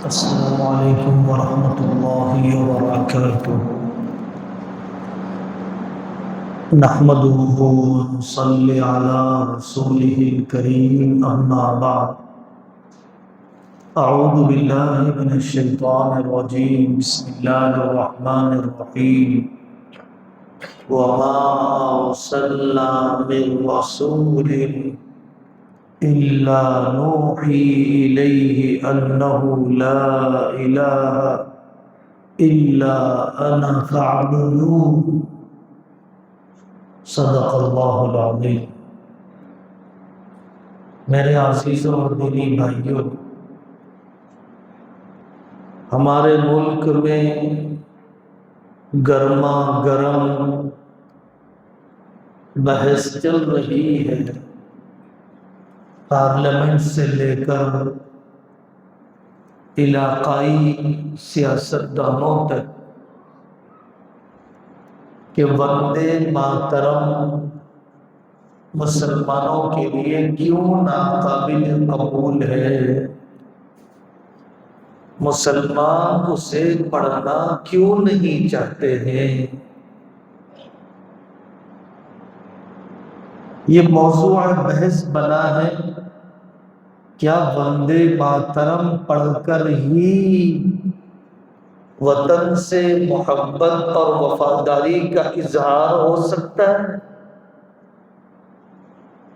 السلام علیکم ورحمۃ اللہ وبرکاتہ۔ نحمده ونصلی علی رسوله الکریم، اما بعد۔ اعوذ باللہ من الشیطان الرجیم، بسم اللہ الرحمن الرحیم۔ وما ارسلنا من رسول إلا نوحي إليه أنه لا إله إلا أنا فاعبدون۔ صدق اللہ العظیم۔ میرے عزیزوں اور دینی بھائیوں، ہمارے ملک میں گرما گرم بحث چل رہی ہے، پارلیمنٹ سے لے کر علاقائی سیاستدانوں تک، کہ وندے ماترم مسلمانوں کے لیے کیوں ناقابل قبول ہے، مسلمان اسے پڑھنا کیوں نہیں چاہتے ہیں۔ یہ موضوع بحث بنا ہے، کیا وندے ماترم پڑھ کر ہی وطن سے محبت اور وفاداری کا اظہار ہو سکتا ہے؟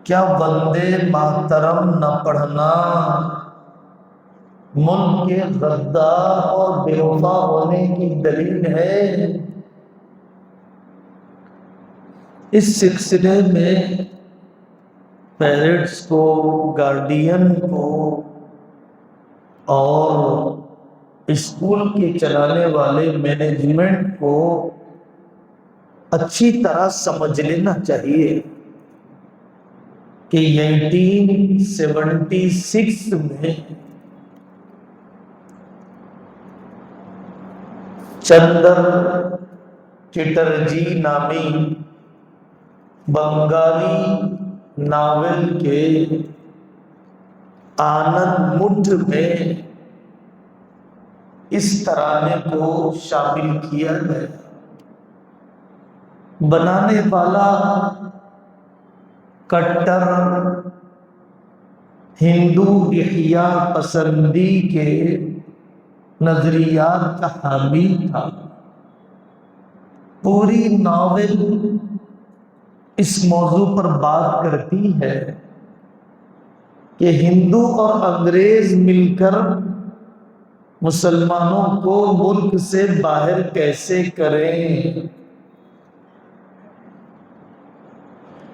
کیا وندے ماترم نہ پڑھنا ملک کے غدار اور بے وفا ہونے کی دلیل ہے؟ اس سلسلے میں پیرنٹس کو، گارڈین کو اور اسکول کے چلانے والے مینجمنٹ کو اچھی طرح سمجھ لینا چاہیے کہ 1876 میں چندر چٹرجی نامی بنگالی ناول کے آنند مٹھ میں اس ترانے کو شامل کیا گیا۔ بنانے والا کٹر ہندو احیاء پسندی کے نظریات کا حامی تھا۔ پوری ناول اس موضوع پر بات کرتی ہے کہ ہندو اور انگریز مل کر مسلمانوں کو ملک سے باہر کیسے کریں۔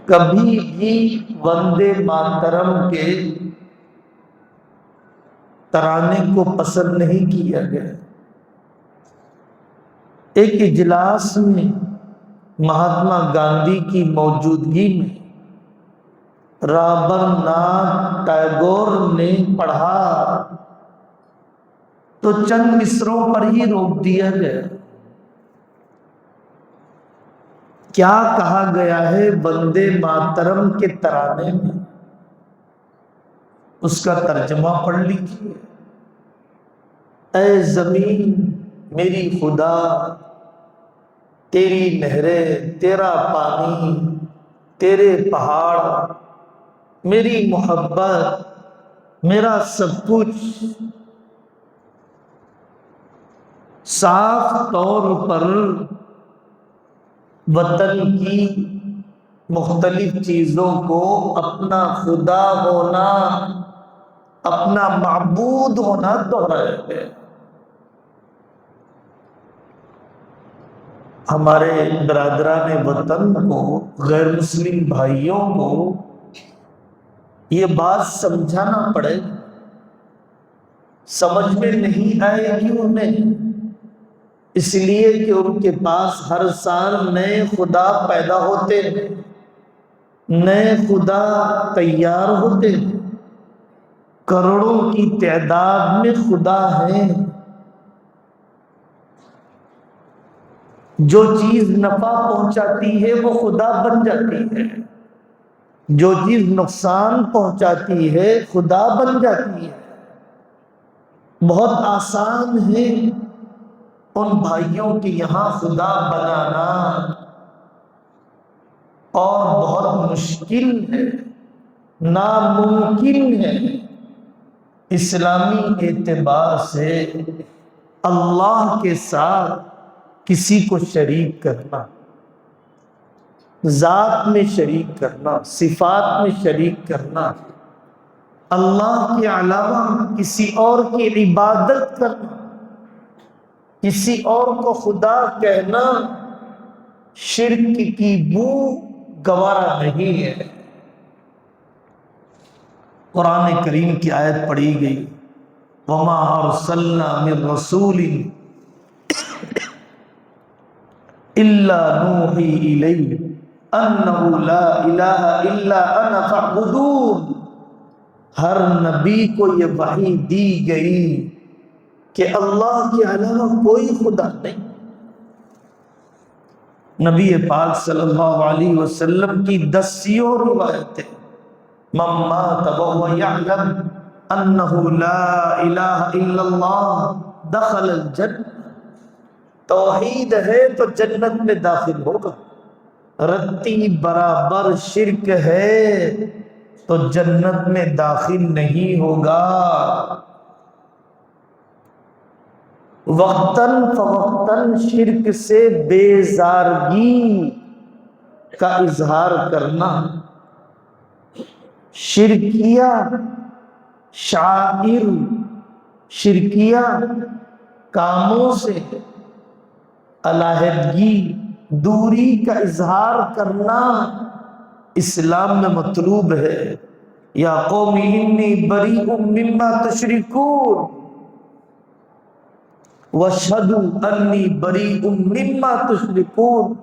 کبھی بھی وندے ماترم کے ترانے کو پسند نہیں کیا گیا۔ ایک اجلاس میں مہاتما گاندھی کی موجودگی میں رابندرناتھ ٹیگور نے پڑھا تو چند مصروں پر ہی روک دیا گیا۔ کیا کہا گیا ہے وندے ماترم کے ترانے میں، اس کا ترجمہ پڑھ لیجیے۔ اے زمین میری خدا، تیری نہریں، تیرا پانی، تیرے پہاڑ، میری محبت، میرا سب کچھ، صاف طور پر وطن کی مختلف چیزوں کو اپنا خدا ہونا، اپنا معبود ہونا دہرایا ہے۔ ہمارے برادران وطن کو، غیر مسلم بھائیوں کو یہ بات سمجھانا پڑے، سمجھ میں نہیں آئے گی انہیں، اس لیے کہ ان کے پاس ہر سال نئے خدا پیدا ہوتے ہیں، نئے خدا تیار ہوتے ہیں، کروڑوں کی تعداد میں خدا ہیں۔ جو چیز نفع پہنچاتی ہے وہ خدا بن جاتی ہے، جو چیز نقصان پہنچاتی ہے خدا بن جاتی ہے۔ بہت آسان ہے ان بھائیوں کے یہاں خدا بنانا، اور بہت مشکل ہے، ناممکن ہے اسلامی اعتبار سے اللہ کے ساتھ کسی کو شریک کرنا، ذات میں شریک کرنا، صفات میں شریک کرنا، اللہ کے علاوہ کسی اور کی عبادت کرنا، کسی اور کو خدا کہنا شرک کی بو گوارا نہیں ہے۔ قرآن کریم کی آیت پڑھی گئی، وَمَا أَرْسَلْنَا مِن رَّسُولٍ إِلَّا نُوحِي إِلَيْهِ أَنَّهُ لَا إِلَٰهَ إِلَّا أَنَا فَاعْبُدُونِ۔ ہر نبی کو یہ وحی دی گئی کہ اللہ کے علاوہ کوئی خدا نہیں۔ نبی پاک صلی اللہ علیہ وسلم کی دسیوں روایتیں، من مات وهو يعلم انه لا الہ الا اللہ دخل الجنہ، توحید ہے تو جنت میں داخل ہوگا، رتی برابر شرک ہے تو جنت میں داخل نہیں ہوگا۔ وقتاً فوقتاً شرک سے بیزارگی کا اظہار کرنا، شرکیہ شعائر، شرکیہ کاموں سے علیحدگی، دوری کا اظہار کرنا اسلام میں مطلوب ہے۔ یا قوم انی بریء مما تشرکون واشہدوا انی بریء مما تشرکون،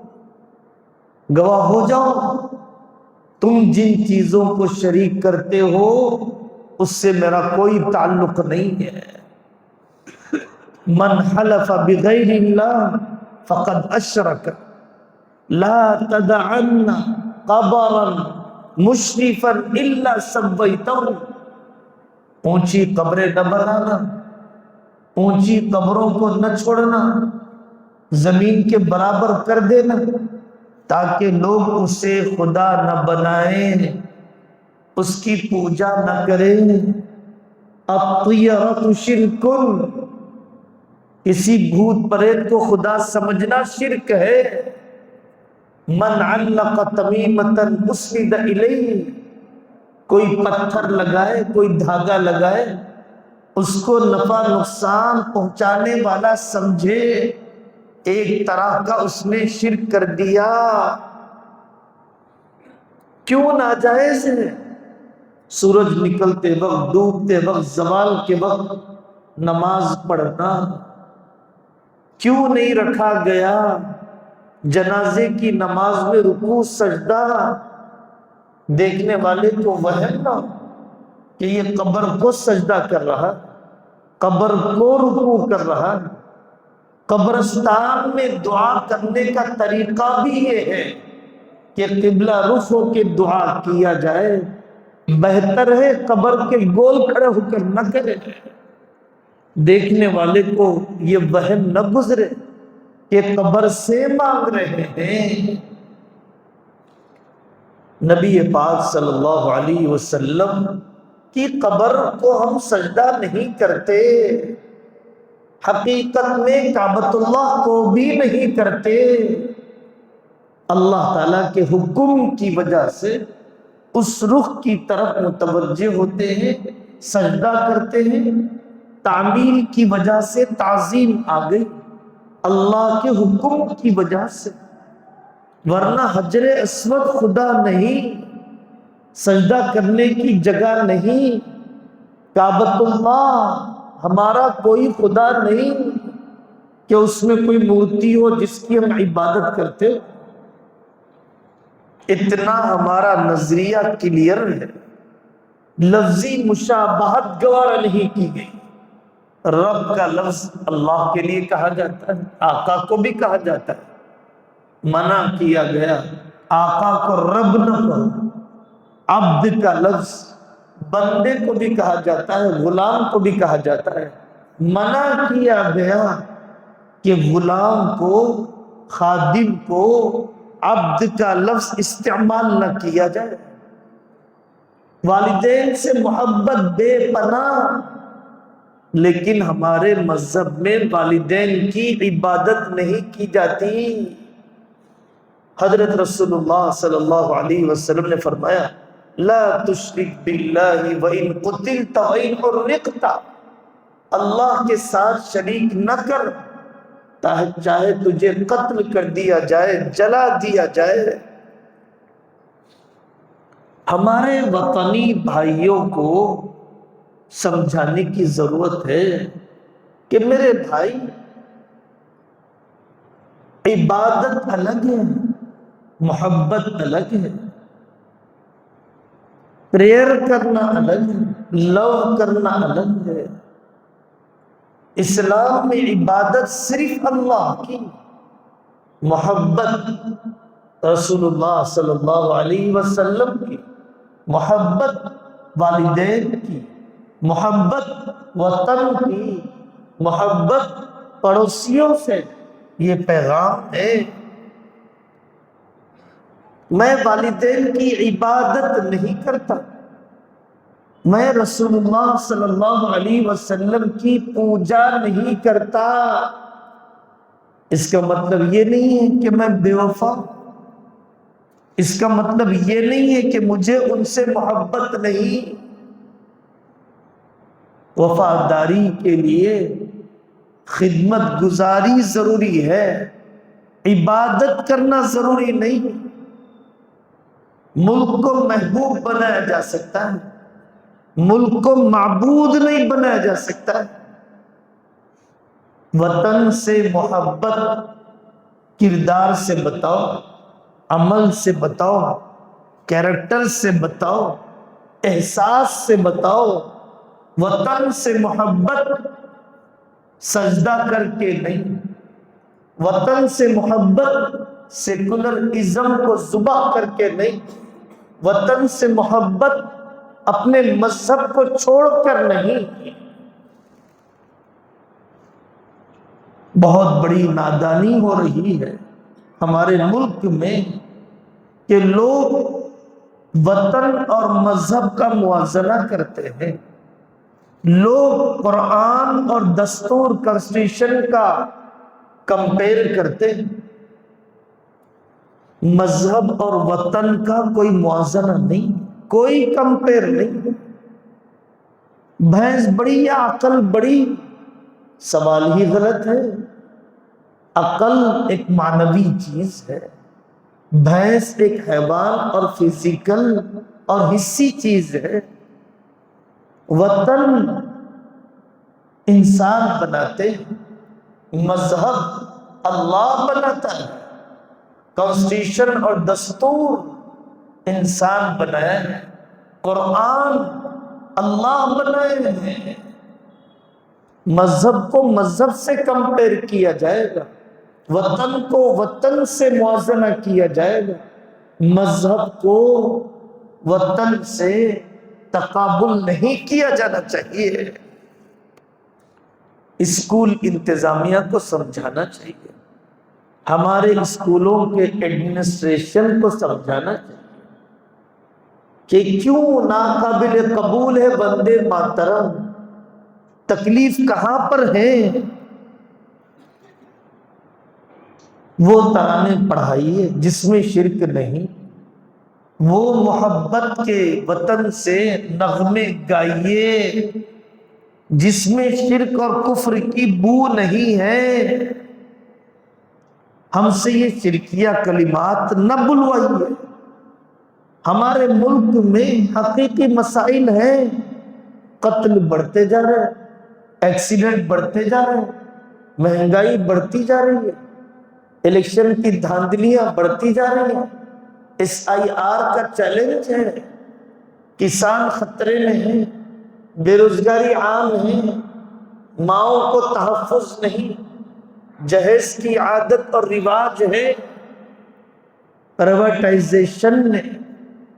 گواہ ہو جاؤ تم جن چیزوں کو شریک کرتے ہو اس سے میرا کوئی تعلق نہیں ہے۔ من حلف بغیر اللہ فقد اشرک، لا تدعن قبرا مشرفا الا سویتہ، اونچی قبریں نہ بنانا، اونچی قبروں کو نہ چھوڑنا، زمین کے برابر کر دینا تاکہ لوگ اسے خدا نہ بنائیں، اس کی پوجا نہ کریں۔ الطیرۃ شرک، کسی بھوت پریت کو خدا سمجھنا شرک ہے۔ من علق تمیمۃ اسند الیہ، کوئی پتھر لگائے، کوئی دھاگا لگائے، اس کو نفع نقصان پہنچانے والا سمجھے، ایک طرح کا اس نے شرک کر دیا۔ کیوں ناجائز ہے؟ سورج نکلتے وقت، ڈوبتے وقت، زوال کے وقت نماز پڑھنا کیوں نہیں رکھا گیا؟ جنازے کی نماز میں رکوع سجدہ دیکھنے والے کو وہم نہ کہ یہ قبر کو سجدہ کر رہا، قبر کو رکوع کر رہا۔ قبرستان میں دعا کرنے کا طریقہ بھی یہ ہے کہ قبلہ رخ ہو کے دعا کیا جائے، بہتر ہے قبر کے گول کھڑے ہو کر نہ کرے، دیکھنے والے کو یہ وہم نہ گزرے کہ قبر سے مانگ رہے ہیں۔ نبی پاک صلی اللہ علیہ وسلم کی قبر کو ہم سجدہ نہیں کرتے، حقیقت میں کعبۃ اللہ کو بھی نہیں کرتے، اللہ تعالیٰ کے حکم کی وجہ سے اس رخ کی طرف متوجہ ہوتے ہیں، سجدہ کرتے ہیں، تعمیل کی وجہ سے تعظیم آ گئی، اللہ کے حکم کی وجہ سے، ورنہ حجر اسود خدا نہیں، سجدہ کرنے کی جگہ نہیں، کعبۃ اللہ ہمارا کوئی خدا نہیں کہ اس میں کوئی مورتی ہو جس کی ہم عبادت کرتے ہو۔ اتنا ہمارا نظریہ کلیئر ہے، لفظی مشابہت گوارا نہیں کی گئی۔ رب کا لفظ اللہ کے لیے کہا جاتا ہے، آقا کو بھی کہا جاتا ہے، منع کیا گیا آقا کو رب نہ کہو۔ عبد کا لفظ بندے کو بھی کہا جاتا ہے، غلام کو بھی کہا جاتا ہے، منع کیا گیا کہ غلام کو، خادم کو عبد کا لفظ استعمال نہ کیا جائے۔ والدین سے محبت بے پناہ، لیکن ہمارے مذہب میں والدین کی عبادت نہیں کی جاتی۔ حضرت رسول اللہ صلی اللہ علیہ وسلم نے فرمایا لا تشرک باللہ وَإِن قُتِلْتَ وَإِن حُرِّقْتَ، اللہ کے ساتھ شریک نہ کر، چاہے تجھے قتل کر دیا جائے، جلا دیا جائے۔ ہمارے وطنی بھائیوں کو سمجھانے کی ضرورت ہے کہ میرے بھائی، عبادت الگ ہے، محبت الگ ہے، پریئر کرنا الگ ہے، لو کرنا الگ ہے۔ اسلام میں عبادت صرف اللہ کی، محبت رسول اللہ صلی اللہ علیہ وسلم کی، محبت والدین کی، محبت وطن کی، محبت پڑوسیوں سے، یہ پیغام ہے۔ میں والدین کی عبادت نہیں کرتا، میں رسول اللہ صلی اللہ علیہ وسلم کی پوجا نہیں کرتا، اس کا مطلب یہ نہیں ہے کہ میں بے وفا، اس کا مطلب یہ نہیں ہے کہ مجھے ان سے محبت نہیں۔ وفاداری کے لیے خدمت گزاری ضروری ہے، عبادت کرنا ضروری نہیں۔ ملک کو محبوب بنایا جا سکتا ہے، ملک کو معبود نہیں بنایا جا سکتا ہے۔ وطن سے محبت کردار سے بتاؤ، عمل سے بتاؤ، کیریکٹر سے بتاؤ، احساس سے بتاؤ۔ وطن سے محبت سجدہ کر کے نہیں، وطن سے محبت سیکولرازم کو ذبح کر کے نہیں، وطن سے محبت اپنے مذہب کو چھوڑ کر نہیں۔ بہت بڑی نادانی ہو رہی ہے ہمارے ملک میں کہ لوگ وطن اور مذہب کا موازنہ کرتے ہیں، لوگ قرآن اور دستور کانسٹیٹیوشن کا کمپیئر کرتے ہیں، مذہب اور وطن کا کوئی موازنہ نہیں، کوئی کمپیئر نہیں۔ بھینس بڑی یا عقل بڑی، سوال ہی غلط ہے۔ عقل ایک معنوی چیز ہے، بھینس ایک حیوان اور فزیکل اور حسی چیز ہے۔ وطن انسان بناتے ہیں، مذہب اللہ بناتا ہے، کانسٹیٹیوشن اور دستور انسان بنایا ہے، قرآن اللہ بنائے ہیں۔ مذہب کو مذہب سے کمپیئر کیا جائے گا، وطن کو وطن سے موازنہ کیا جائے گا، مذہب کو وطن سے تقابل نہیں کیا جانا چاہیے۔ اسکول انتظامیہ کو سمجھانا چاہیے، ہمارے اسکولوں کے ایڈمنسٹریشن کو سمجھانا چاہیے کہ کیوں ناقابل قبول ہے وندے ماترم، تکلیف کہاں پر ہے؟ وہ ترانے پڑھائیے جس میں شرک نہیں، وہ محبت کے وطن سے نغمے گائیے جس میں شرک اور کفر کی بو نہیں ہے۔ ہم سے یہ شرکیہ کلمات نہ بلوائیے۔ ہمارے ملک میں حقیقی مسائل ہیں، قتل بڑھتے جا رہے ہیں، ایکسیڈنٹ بڑھتے جا رہے ہیں، مہنگائی بڑھتی جا رہی ہے، الیکشن کی دھاندلیاں بڑھتی جا رہی ہیں، SIR کا چیلنج ہے، کسان خطرے میں ہیں، بے روزگاری عام ہے، ماؤں کو تحفظ نہیں، جہیز کی عادت اور رواج ہے، پرائیویٹائزیشن نے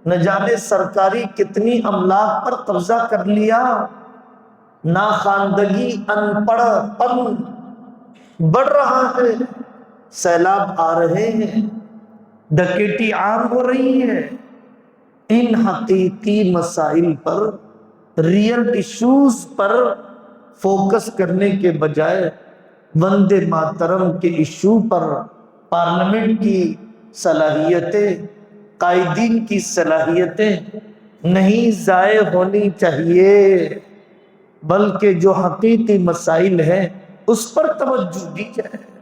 نہ جانے سرکاری کتنی املاک پر قبضہ کر لیا، ناخواندگی، ان پڑھ پن بڑھ رہا ہے، سیلاب آ رہے ہیں، ڈکیتی عام ہو رہی ہے۔ ان حقیقی مسائل پر، ریئل ایشوز پر فوکس کرنے کے بجائے وندے ماترم کے ایشو پر پارلیمنٹ کی صلاحیتیں، قائدین کی صلاحیتیں نہیں ضائع ہونی چاہیے، بلکہ جو حقیقی مسائل ہیں اس پر توجہ دی جائے۔